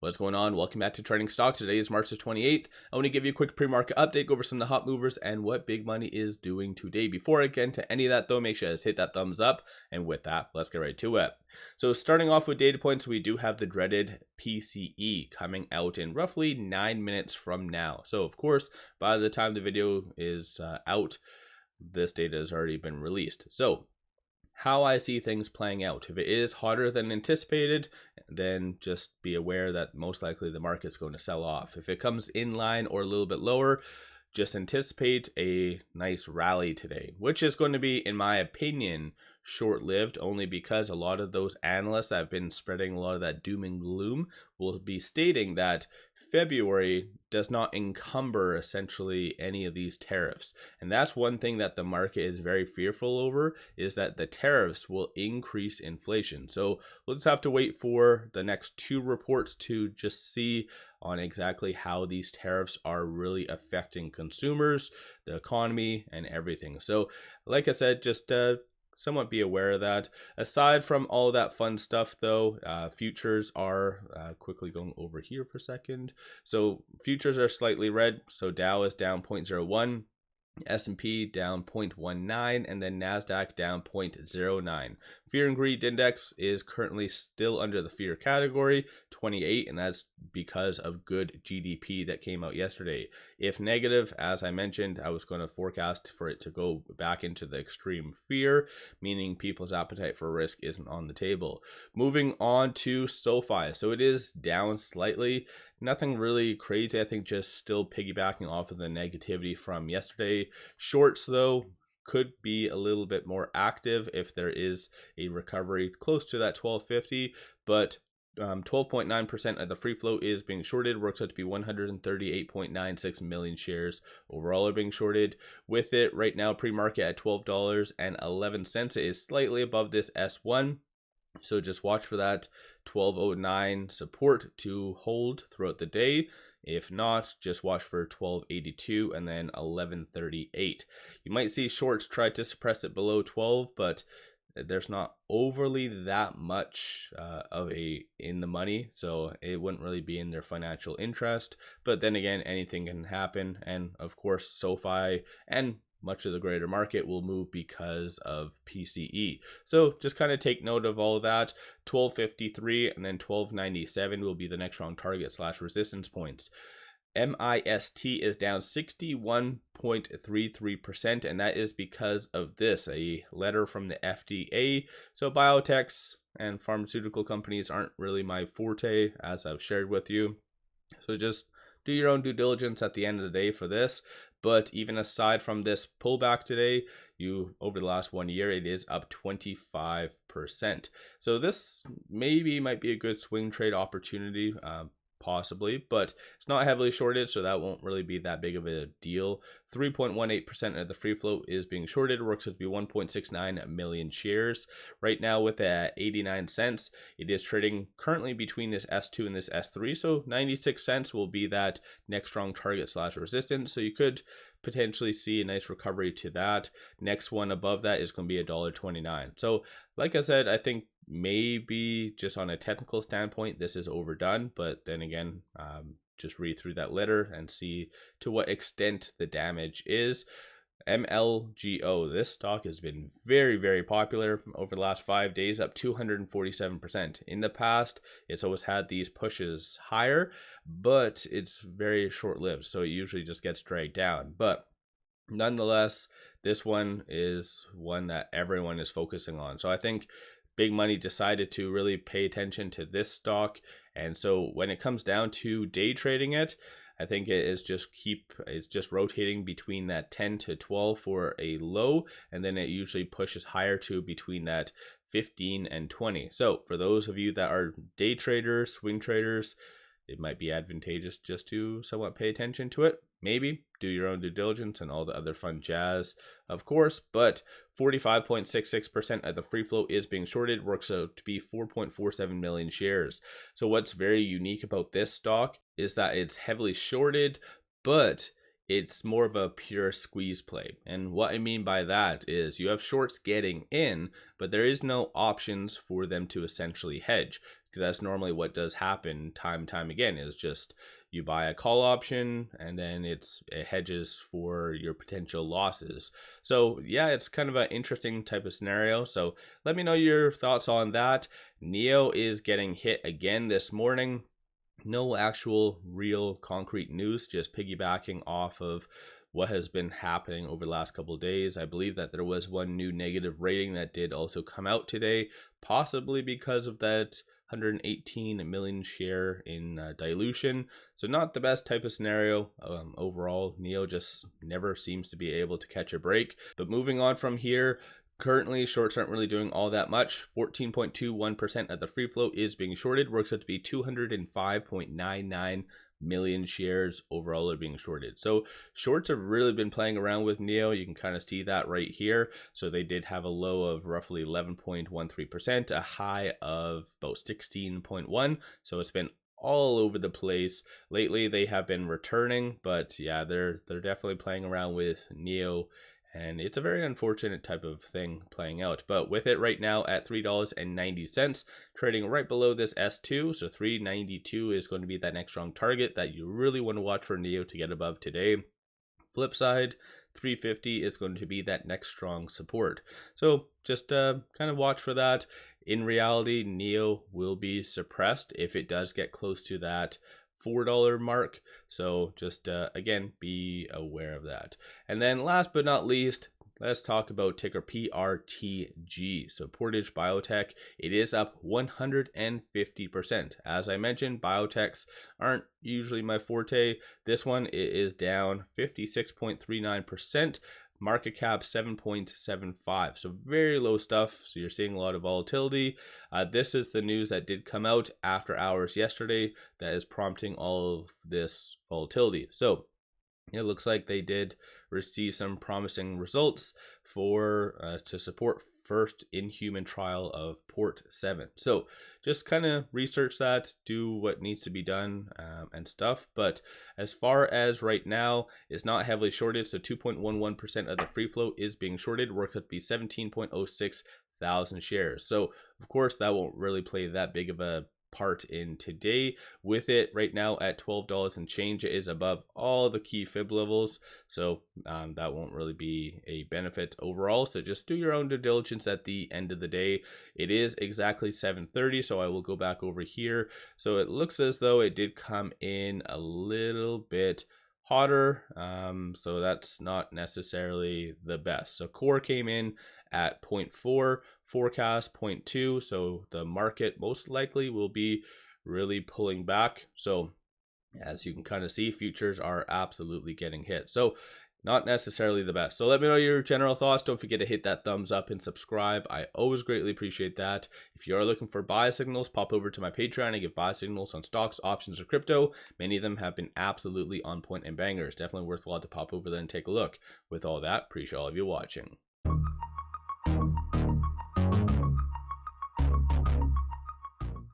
What's going on? Welcome back to Trading Stocks. Today is March the 28th. I want to give you a quick pre-market update, go over some of the hot movers and what big money is doing today. Before I get into any of that though, make sure to hit that thumbs up. And with that, let's get right to it. So starting off with data points, we do have the dreaded PCE coming out in roughly 9 minutes from now. So of course, by the time the video is out, this data has already been released. So how I see things playing out. If it is hotter than anticipated, then just be aware that most likely the market's going to sell off. If it comes in line or a little bit lower, just anticipate a nice rally today, which is going to be, in my opinion, short-lived, only because a lot of those analysts that have been spreading a lot of that doom and gloom will be stating that February does not encumber essentially any of these tariffs. And that's one thing that the market is very fearful over, is that the tariffs will increase inflation. So we'll just have to wait for the next two reports to just see on exactly how these tariffs are really affecting consumers, the economy, and everything. So like I said, just somewhat be aware of that. Aside from all that fun stuff though, futures are quickly going over here for a second. So futures are slightly red. So Dow is down 0.01, S&P down 0.19, and then NASDAQ down 0.09. Fear and greed index is currently still under the fear category, 28, and that's because of good GDP that came out yesterday. If negative, as I mentioned, I was going to forecast for it to go back into the extreme fear, meaning people's appetite for risk isn't on the table. Moving on to SoFi. So it is down slightly. Nothing really crazy. I think just still piggybacking off of the negativity from yesterday. Shorts, though, could be a little bit more active if there is a recovery close to that 1250, but 12.9% of the free float is being shorted. Works out to be 138.96 million shares overall are being shorted. With it right now, pre-market at $12.11. It is slightly above this S1. So just watch for that 1209 support to hold throughout the day. If not, just watch for 1282 and then 1138. You might see shorts try to suppress it below 12, but there's not overly that much of a in the money, so it wouldn't really be in their financial interest. But then again, anything can happen, and of course SoFi and much of the greater market will move because of PCE. So just kind of take note of all of that. 1253 and then 1297 will be the next strong target / resistance points. MIST is down 61.33%, and that is because of this, a letter from the FDA. So biotechs and pharmaceutical companies aren't really my forte, as I've shared with you. So just do your own due diligence at the end of the day for this. But even aside from this pullback today, over the last 1 year, it is up 25%. So this maybe might be a good swing trade opportunity, possibly, but it's not heavily shorted, so that won't really be that big of a deal. 3.18% of the free float is being shorted. Works out to be 1.69 million shares. Right now with at 89 cents, it is trading currently between this S2 and this S3, so 96 cents will be that next strong target / resistance. So you could potentially see a nice recovery to that. Next one above that is going to be $1.29. So like I said, I think maybe just on a technical standpoint, this is overdone, but then again, just read through that letter and see to what extent the damage is. MLGO, this stock has been very, very popular over the last 5 days, up 247%. In the past, it's always had these pushes higher, but it's very short-lived, so it usually just gets dragged down. But nonetheless, this one is one that everyone is focusing on. So I think big money decided to really pay attention to this stock, and so when it comes down to day trading it, I think it is it's just rotating between that 10 to 12 for a low, and then it usually pushes higher to between that 15 and 20. So for those of you that are day traders, swing traders, it might be advantageous just to somewhat pay attention to it. Maybe do your own due diligence and all the other fun jazz, of course, but 45.66% of the free float is being shorted. Works out to be 4.47 million shares. So what's very unique about this stock is that it's heavily shorted, but it's more of a pure squeeze play. And what I mean by that is you have shorts getting in, but there is no options for them to essentially hedge. because that's normally what does happen time and time again, is just you buy a call option and then it hedges for your potential losses. So yeah, it's kind of an interesting type of scenario. So let me know your thoughts on that. NIO is getting hit again this morning. No actual real concrete news, just piggybacking off of what has been happening over the last couple of days. I believe that there was one new negative rating that did also come out today, possibly because of that 118 million share in dilution. So not the best type of scenario. Overall, NIO just never seems to be able to catch a break. But moving on from here, currently, shorts aren't really doing all that much. 14.21% of the free float is being shorted. Works out to be 205.99 million shares overall are being shorted. So shorts have really been playing around with NIO. You can kind of see that right here. So they did have a low of roughly 11.13%, a high of about 16.1. So it's been all over the place. Lately they have been returning, but yeah, they're definitely playing around with NIO. And it's a very unfortunate type of thing playing out. But with it right now at $3.90, trading right below this S2. So $3.92 is going to be that next strong target that you really want to watch for NIO to get above today. Flip side, $3.50 is going to be that next strong support. So just kind of watch for that. In reality, NIO will be suppressed if it does get close to that $4 mark. So just again, be aware of that. And then last but not least, let's talk about ticker PRTG. So Portage Biotech, it is up 150%. As I mentioned, biotechs aren't usually my forte. This one, it is down 56.39%. Market cap 7.75, so very low stuff. So you're seeing a lot of volatility. This is the news that did come out after hours yesterday that is prompting all of this volatility. So it looks like they did receive some promising results for to support first in-human trial of Port-7. So just kind of research that, do what needs to be done and stuff. But as far as right now, it's not heavily shorted. So 2.11% of the free float is being shorted. Works out to be 17.06 thousand shares. So of course that won't really play that big of a part in today. With it right now at $12 and change, it is above all the key fib levels, so that won't really be a benefit overall. So just do your own due diligence at the end of the day. It is exactly 7:30, so I will go back over here. So it looks as though it did come in a little bit hotter, so that's not necessarily the best. So core came in at 0.4, forecast 0.2, so the market most likely will be really pulling back. So as you can kind of see, futures are absolutely getting hit, so not necessarily the best. So let me know your general thoughts. Don't forget to hit that thumbs up and subscribe. I always greatly appreciate that. If you are looking for buy signals, pop over to my Patreon. I give buy signals on stocks, options, or crypto. Many of them have been absolutely on point and bangers. Definitely worthwhile to pop over there and take a look. With all that, appreciate all of you watching.